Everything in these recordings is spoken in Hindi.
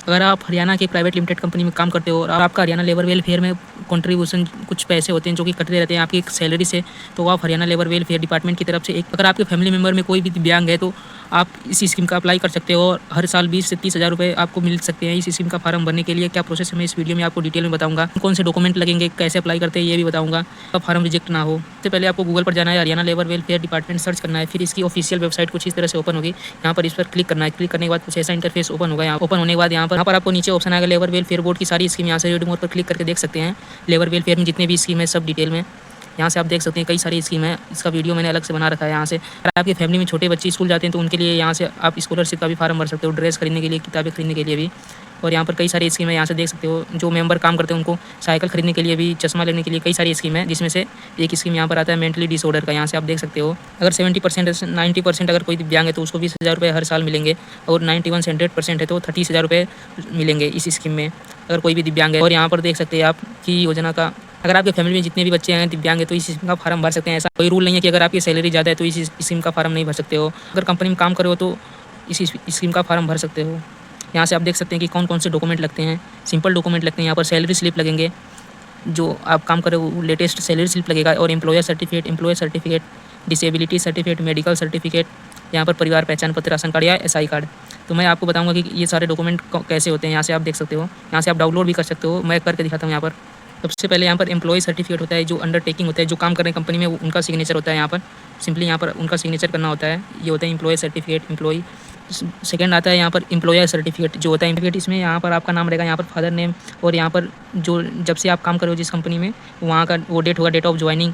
अगर आप हरियाणा की प्राइवेट लिमिटेड कंपनी में काम करते हो और आपका हरियाणा लेबर वेलफेयर में कंट्रीब्यूशन कुछ पैसे होते हैं जो कि कटते रहते हैं आपकी सैलरी से, तो आप हरियाणा लेबर वेलफेयर डिपार्टमेंट की तरफ से अगर आपके फैमिली मेम्बर में कोई भी दिव्यांग है तो आप इस स्कीम का अप्लाई कर सकते हो और हर साल 20 से 30 हज़ार रुपये आपको मिल सकते हैं। इस स्कीम का फॉर्म भरने के लिए क्या प्रोसेस है मैं इस वीडियो में आपको डिटेल में बताऊंगा। कौन से डॉक्यूमेंट लगेंगे, कैसे अप्लाई करते हैं ये भी बताऊंगा, फॉर्म रिजेक्ट ना हो। सबसे पहले आपको गूगल पर जाना है, Haryana labour welfare department search करना है, फिर इसकी ऑफिशियल वेबसाइट कुछ इस तरह से ओपन होगी। यहाँ पर इस पर क्लिक करना है। क्लिक करने के बाद कुछ ऐसा इंटरफेस ओपन होगा। यहाँ ओपन होने के बाद यहाँ पर आपको नीचे ऑप्शन आएगा लेबर वेलफेयर बोर्ड की सारी स्कीम। यहाँ से रीड मोर पर क्लिक करके देख सकते हैं लेबर वेलफेयर में जितने भी स्कीम है सब डिटेल में यहाँ से आप देख सकते हैं। कई सारी स्कीम है, इसका वीडियो मैंने अलग से बना रखा है। यहाँ से अगर आपकी फैमिली में छोटे बच्चे स्कूल जाते हैं तो उनके लिए यहाँ से आप स्कॉलरशिप का भी फॉर्म भर सकते हो, ड्रेस खरीदने के लिए, किताबें खरीदने के लिए भी। और यहाँ पर कई सारी स्कीम है, यहाँ से देख सकते हो। जो मेंबर काम करते हैं उनको साइकिल खरीदने के लिए भी, चश्मा लेने के लिए कई सारी स्कीम है, जिसमें से एक स्कीम यहाँ पर आता है मेंटली डिसऑर्डर का। यहाँ से आप देख सकते हो अगर 70% 90% अगर कोई दिव्यांग है तो उसको 20,000 रुपये हर साल मिलेंगे, और 91 से 100% है तो 30,000 रुपये मिलेंगे इस स्कीम में अगर कोई भी दिव्यांग है। और यहाँ पर देख सकते हैं आप कि योजना का अगर आपके फैमिली में जितने भी बच्चे हैं दिव्यांग है तो इस स्कीम का फॉर्म भर सकते हैं। ऐसा कोई रूल नहीं है कि अगर आपकी सैलरी ज़्यादा है तो इस स्कीम का फॉर्म नहीं भर सकते हो। अगर कंपनी में काम करो हो तो इस स्कीम का फॉर्म भर सकते हो। यहाँ से आप देख सकते हैं कि कौन कौन से डॉक्यूमेंट लगते हैं। सिंपल डॉक्यूमेंट लगते हैं, यहाँ पर सैलरी स्लिप लगेंगे, जो आप काम करें वो लेटेस्ट सैलरी स्लिप लगेगा, और employer certificate, disability certificate, medical certificate, यहाँ पर परिवार पहचान पत्र, राशन कार्ड या SI कार्ड। तो मैं आपको बताऊंगा कि ये सारे डॉक्यूमेंट कैसे होते हैं। यहाँ से आप देख सकते हो, यहाँ से आप डाउनलोड भी कर सकते हो। मैं करके दिखाता हूँ। यहाँ पर सबसे पहले यहाँ पर एम्प्लॉय सर्टिफिकेट होता है, जो अंडरटेकिंग होता है, जो काम कर रहे हैं कंपनी में उनका सिग्नेचर होता है। यहाँ पर सिंपली यहाँ पर उनका सिग्नेचर करना होता है, ये होता है एम्प्लॉय सर्टिफिकेट। एम्प्लॉय सेकंड आता है यहाँ पर एम्प्लॉयर सर्टिफिकेट, जो होता है इसमें यहाँ पर आपका नाम रहेगा, यहाँ पर फादर नेम, और यहाँ पर जो जब से आप काम करो जिस कंपनी में वहाँ का वो डेट होगा, डेट ऑफ ज्वाइनिंग।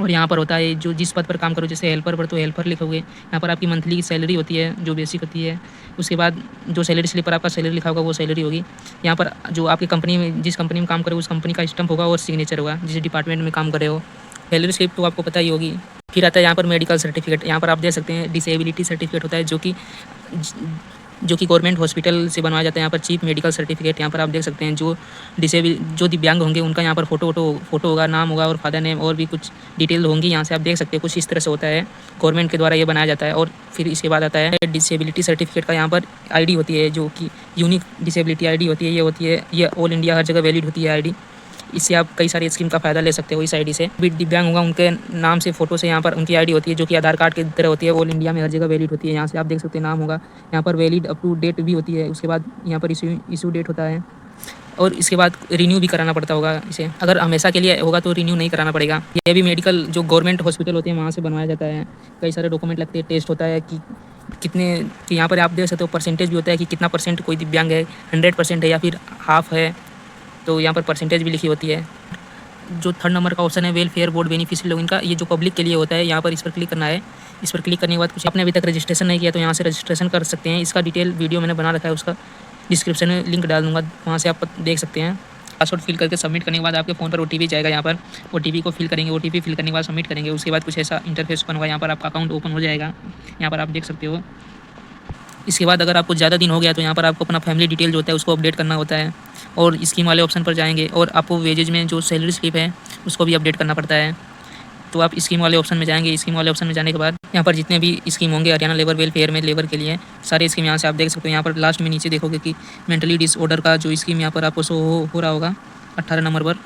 और यहाँ पर होता है जो जिस पद पर काम करो, जैसे हेल्पर पर तो हेल्पर लिखोगे। यहाँ पर आपकी मंथली की सैलरी होती है जो बेसिक होती है। उसके बाद जो सैलरी स्लिप पर आपका सैलरी लिखा होगा वो सैलरी होगी। यहाँ पर जो आपकी कंपनी में जिस कंपनी में काम करो उस कंपनी का स्टम्प होगा और सिग्नेचर होगा, जिस डिपार्टमेंट में काम कर रहे हो। सैलरी स्लिप तो आपको पता ही होगी। फिर आता है यहाँ पर मेडिकल सर्टिफिकेट। यहाँ पर आप देख सकते हैं डिसेबिलिटी सर्टिफिकेट होता है, जो कि गवर्नमेंट हॉस्पिटल से बनवाया जाता है। यहाँ पर चीफ मेडिकल सर्टिफिकेट, यहाँ पर आप देख सकते हैं जो दिव्यांग होंगे उनका यहाँ पर फोटो होगा, नाम होगा और फादर नेम, और भी कुछ डिटेल होंगी। यहाँ से आप देख सकते हैं कुछ इस तरह से होता है, गवर्नमेंट के द्वारा ये बनाया जाता है। और फिर इसके बाद आता है डिसेबिलिटी सर्टिफिकेट का। यहाँ पर ID होती है, जो कि यूनिक डिसेबिलिटी ID होती है। ये ऑल इंडिया हर जगह वैलिड होती है ID। इससे आप कई सारी स्कीम का फ़ायदा ले सकते हो इस ID से। भी दिव्यांग होगा उनके नाम से फ़ोटो से यहाँ पर उनकी ID होती है, जो कि आधार कार्ड की तरह होती है, ऑल इंडिया में हर जगह वैलिड होती है। यहाँ से आप देख सकते हैं नाम होगा, यहाँ पर वैलिड अप टू डेट भी होती है। उसके बाद यहाँ पर इशू डेट होता है, और इसके बाद रिन्यू भी कराना पड़ता होगा इसे। अगर हमेशा के लिए होगा तो रिन्यू नहीं कराना पड़ेगा। ये भी मेडिकल जो गवर्नमेंट हॉस्पिटल होते हैं वहाँ से बनवाया जाता है। कई सारे डॉक्यूमेंट लगते हैं, टेस्ट होता है कि कितने कि यहाँ पर आप देख सकते हो परसेंटेज भी होता है कि कितना % कोई दिव्यांग है, 100% है या फिर हाफ है, तो यहाँ पर परसेंटेज भी लिखी होती है। जो 3rd नंबर का ऑप्शन है वेलफेयर बोर्ड बेनिफिशियरी लोगों का, ये जो पब्लिक के लिए होता है, यहाँ पर इस पर क्लिक करना है। इस पर क्लिक करने के बाद कुछ आपने अभी तक रजिस्ट्रेशन नहीं किया तो यहाँ से रजिस्ट्रेशन कर सकते हैं। इसका डिटेल वीडियो मैंने बना रखा है, उसका डिस्क्रिप्शन में लिंक डाल दूँगा, वहाँ से आप देख सकते हैं। पासवर्ड फिल करके सबमिट करने के बाद आपके फ़ोन पर OTP जाएगा। यहाँ पर OTP को फिल करेंगे, OTP फिल करने के बाद सबमिट करेंगे। उसके बाद कुछ ऐसा इंटरफेस ओपन होगा, यहाँ पर आपका अकाउंट ओपन हो जाएगा। यहाँ पर आप देख सकते हो। इसके बाद अगर आपको ज़्यादा दिन हो गया तो यहाँ पर आपको अपना फैमिली डिटेल जो होता है उसको अपडेट करना होता है, और स्कीम वाले ऑप्शन पर जाएंगे, और आपको वेजेज में जो सैलरी स्लिप है उसको भी अपडेट करना पड़ता है। तो आप स्कीम वाले ऑप्शन में जाएंगे। स्कीम वाले ऑप्शन में जाने के बाद यहाँ पर जितने भी स्कीम होंगे हरियाणा लेबर वेलफेयर में लेबर के लिए सारे स्कीम यहाँ से आप देख सकते हो। यहाँ पर लास्ट में नीचे देखोगे कि मेंटली डिसऑर्डर का जो स्कीम यहाँ पर आपको शो हो रहा होगा 18 नंबर पर।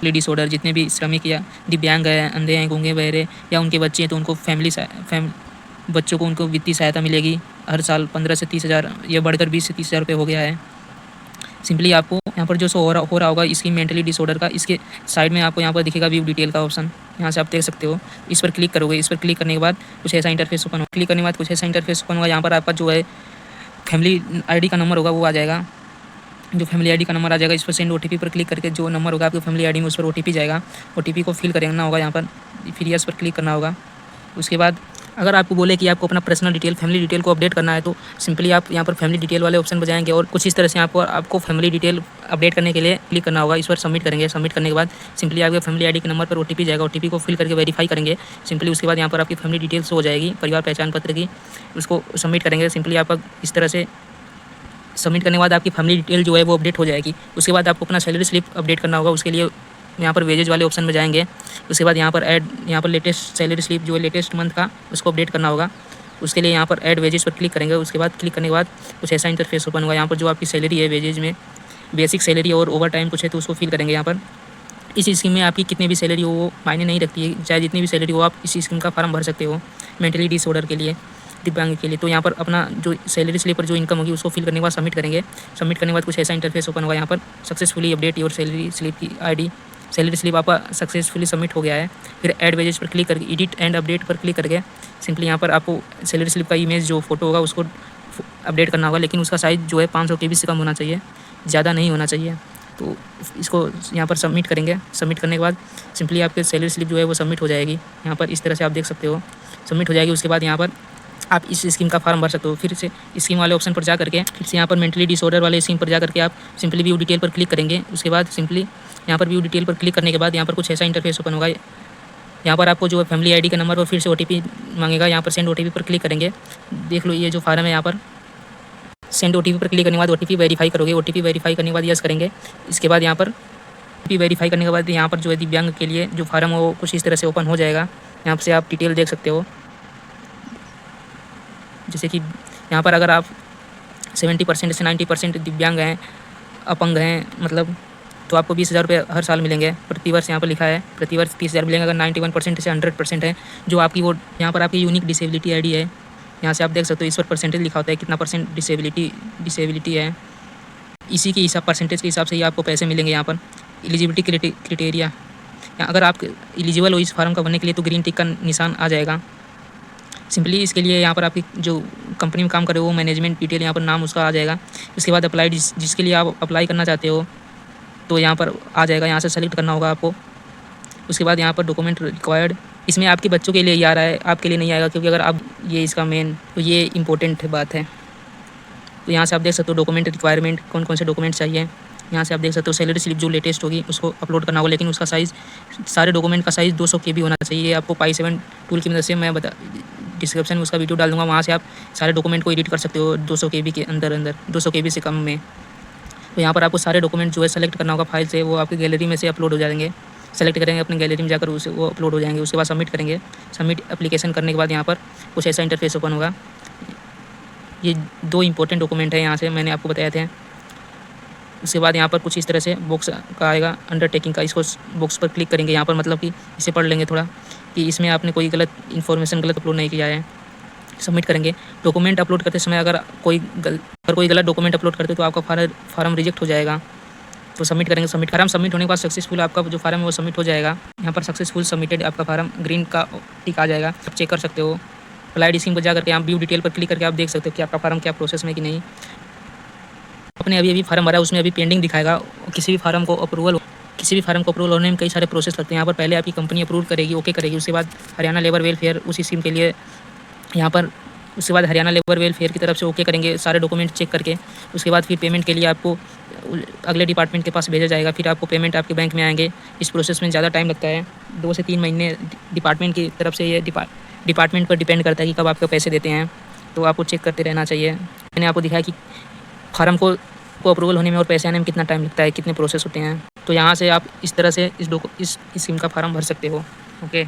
डिसऑर्डर जितने भी श्रमिक या दिव्यांग हैं, अंधे हैं, गूंगे बहरे या उनके बच्चे हैं तो उनको बच्चों को उनको वित्तीय सहायता मिलेगी हर साल 15 से 30 हज़ार, यह बढ़कर 20 से 30 हज़ार रुपये हो गया है। सिंपली आपको यहाँ पर जो शो हो रहा होगा इसकी मेंटली डिसऑर्डर का, इसके साइड में आपको यहाँ पर दिखेगा व्यू डिटेल का ऑप्शन, यहाँ से आप देख सकते हो। इस पर क्लिक करोगे। इस पर क्लिक करने के बाद कुछ ऐसा इंटरफेस ओपन होगा। क्लिक करने के बाद कुछ ऐसा इंटरफेस ओपन होगा। यहाँ पर आपका जो है फैमिली ID का नंबर होगा वो आ जाएगा। जो फैमिली ID का नंबर आ जाएगा, इस पर सेंड OTP पर क्लिक करके जो नंबर होगा आपकी फैमिली ID में उस पर OTP जाएगा। OTP को फिल करना होगा यहाँ पर, फिर यस पर क्लिक करना होगा। उसके बाद अगर आपको बोले कि आपको अपना पर्सनल डिटेल फैमिली डिटेल को अपडेट करना है तो सिंपली आप यहाँ पर फैमिली डिटेल वाले ऑप्शन पर जाएंगे, और कुछ इस तरह से आपको फैमिली डिटेल अपडेट करने के लिए क्लिक करना होगा। इस पर सबमिट करेंगे। सबमिट करने के बाद सिंपली आपके फैमिली ID के नंबर पर OTP जाएगा। OTP को फिल करके वेरीफाई करेंगे सिंपली। उसके बाद यहाँ पर आपकी फैमिली डिटेल्स हो जाएगी, परिवार पहचान पत्र की, उसको सबमिट करेंगे। सिंपली आप इस तरह से सबमिट करने के बाद आपकी फैमिली डिटेल जो है वो अपडेट हो जाएगी। उसके बाद आपको अपना सैलरी स्लिप अपडेट करना होगा। उसके लिए यहाँ पर वेजेज वाले ऑप्शन में जाएंगे। उसके बाद यहाँ पर लेटेस्ट सैलरी स्लिप जो है लेटेस्ट मंथ का उसको अपडेट करना होगा। उसके लिए यहाँ पर ऐड वेजेस पर क्लिक करेंगे। उसके बाद क्लिक करने के बाद कुछ ऐसा इंटरफेस ओपन होगा। यहाँ पर जो आपकी सैलरी है वेजेज में बेसिक सैलरी और ओवर टाइम कुछ है तो उसको फिल करेंगे। यहाँ पर इस स्कीम में आपकी कितनी भी सैलरी हो वो मायने नहीं रखती है, चाहे जितनी भी सैलरी हो आप इस स्कीम का फॉर्म भर सकते हो मेंटली डिसऑर्डर के लिए, दिव्यांग के लिए। तो यहाँ पर अपना जो सैलरी स्लिप पर जो इनकम होगी उसको फिल करने के बाद सबमिट करेंगे। सबमिट करने के बाद कुछ ऐसा इंटरफेस ओपन होगा। यहाँ पर successfully update your salary slip की ID, सैलरी स्लिप आपका सक्सेसफुली सबमिट हो गया है। फिर ऐड वेजेस पर क्लिक करके एडिट एंड अपडेट पर क्लिक करके सिंपली यहाँ पर आपको सैलरी स्लिप का इमेज जो फोटो होगा उसको अपडेट करना होगा, लेकिन उसका साइज़ जो है 500 KB से कम होना चाहिए, ज़्यादा नहीं होना चाहिए। तो इसको यहाँ पर सबमिट करेंगे। सबमिट करने के बाद सिंपली आपके सैलरी स्लिप जो है वो सबमिट हो जाएगी। यहाँ पर इस तरह से आप देख सकते हो सबमिट हो जाएगी। उसके बाद यहाँ पर आप इस स्कीम का फॉर्म भर सकते हो। फिर से स्कीम वाले ऑप्शन पर जा करके फिर से यहाँ पर मेंटली डिसऑर्डर वाले स्कीम पर जा करके आप सिंपली व्यू डिटेल पर क्लिक करेंगे। उसके बाद सिंपली यहाँ पर व्यू डिटेल पर क्लिक करने के बाद यहाँ पर कुछ ऐसा इंटरफेस ओपन होगा। यहाँ पर आपको जो है फैमिली ID का नंबर और फिर से OTP मांगेगा। यहाँ पर सेंड OTP पर क्लिक करेंगे। देख लो ये जो फार्म है, यहाँ पर सेंड OTP पर क्लिक करने के बाद OTP वेरीफाई करोगे। OTP वेरीफाई करने के बाद यस करेंगे। इसके बाद यहाँ पर OTP वेरीफाई करने के बाद यहाँ पर जो है दिव्यांग के लिए जो फार्म है वो कुछ इस तरह से ओपन हो जाएगा। यहाँ से आप डिटेल देख सकते हो, जैसे कि यहाँ पर अगर आप 70% से 90% दिव्यांग हैं, अपंग हैं मतलब, तो आपको 20,000 रुपये हर साल मिलेंगे प्रतिवर्ष। यहाँ पर लिखा है प्रतिवर्ष 30,000 मिलेंगे। अगर 91% से 100% है जो आपकी वो यहाँ पर आपकी यूनिक डिसेबिलिटी ID है, यहाँ से आप देख सकते हो इस पर परसेंटेज लिखा होता है कितना परसेंट डिसेबिलिटी है। इसी के हिसाब परसेंटेज के हिसाब से ही आपको पैसे मिलेंगे। यहाँ पर एलिजिबिलिटी क्राइटेरिया, अगर आप एलिजिबल हो इस फार्म का भरने के लिए तो ग्रीन टिक का निशान आ जाएगा। सिंपली इसके लिए यहाँ पर आपकी जो कंपनी में काम करे वो मैनेजमेंट डिटेल यहाँ पर नाम उसका आ जाएगा। उसके बाद अप्लाई जिसके लिए आप अप्लाई करना चाहते हो तो यहाँ पर आ जाएगा, यहाँ से सेलेक्ट करना होगा आपको। उसके बाद यहाँ पर डॉक्यूमेंट रिक्वायर्ड, इसमें आपके बच्चों के लिए ही आ रहा है, आपके लिए नहीं आएगा, क्योंकि अगर आप ये इसका मेन तो ये इंपॉर्टेंट बात है। तो यहाँ से आप देख सकते हो डॉक्यूमेंट रिक्वायरमेंट कौन कौन से डॉक्यूमेंट चाहिए। यहाँ से आप देख सकते हो सैलरी स्लिप जो लेटेस्ट होगी उसको अपलोड करना होगा, लेकिन उसका साइज़ सारे डॉक्यूमेंट का साइज़ 200 KB होना चाहिए। आपको Pi7 टूल की मदद से मैं डिस्क्रिप्शन में उसका वीडियो डाल दूँगा, वहाँ से आप सारे डॉक्यूमेंट को एडिट कर सकते हो 200 KB के अंदर 200 KB से कम में। तो यहाँ पर आपको सारे डॉक्यूमेंट जो है सेलेक्ट करना होगा फाइल से, वो आपकी गैलरी में से अपलोड हो जाएंगे। सेलेक्ट करेंगे अपनी गैलरी में जाकर उसे वो अपलोड हो जाएंगे। उसके बाद सबमिट करेंगे। सबमिट एप्लीकेशन करने के बाद यहाँ पर कुछ ऐसा इंटरफेस ओपन होगा। ये 2 इंपॉर्टेंट डॉक्यूमेंट है यहाँ से मैंने आपको बताए थे। उसके बाद यहाँ पर कुछ इस तरह से बॉक्स का आएगा अंडरटेकिंग का, इसको बॉक्स पर क्लिक करेंगे। यहाँ पर मतलब कि इसे पढ़ लेंगे थोड़ा कि इसमें आपने कोई गलत इन्फॉर्मेशन गलत अपलोड नहीं किया है। सबमिट करेंगे। डॉक्यूमेंट अपलोड करते समय अगर कोई गलत डॉक्यूमेंट अपलोड करते तो आपका फार्म रिजेक्ट हो जाएगा। तो सबमिट करेंगे। फार्म सबमिट होने के बाद सक्सेसफुल आपका जो फार्म है वो सबमिट हो जाएगा। यहाँ पर सक्सेसफुल सबमिटेड आपका फार्म ग्रीन का टिक आ जाएगा, आप चेक कर सकते हो। अप्लाई स्कीम पर जा करके आप व्यू डिटेल पर क्लिक करके आप देख सकते हो कि आपका फार्म क्या प्रोसेस में कि नहीं। आपने अभी फार्म भरा उसमें अभी पेंडिंग दिखाएगा। किसी भी फार्म को अप्रूवल होने में कई सारे प्रोसेस लगते हैं। यहाँ पर पहले आपकी कंपनी अप्रूव करेगी, ओके करेगी, उसके बाद हरियाणा लेबर वेलफेयर उस स्कीम के लिए यहाँ पर उसके बाद हरियाणा लेबर वेलफेयर की तरफ से ओके करेंगे सारे डॉक्यूमेंट चेक करके। उसके बाद फिर पेमेंट के लिए आपको अगले डिपार्टमेंट के पास भेजा जाएगा। फिर आपको पेमेंट आपके बैंक में आएंगे। इस प्रोसेस में ज़्यादा टाइम लगता है, 2 से 3 महीने डिपार्टमेंट की तरफ से। ये डिपार्टमेंट पर डिपेंड करता है कि कब आपको पैसे देते हैं, तो आपको चेक करते रहना चाहिए। मैंने आपको दिखाया कि फार्म को अप्रूवल होने में और पैसे आने में कितना टाइम लगता है, कितने प्रोसेस होते हैं। तो यहाँ से आप इस तरह से इस स्कीम का फार्म भर सकते हो। ओके।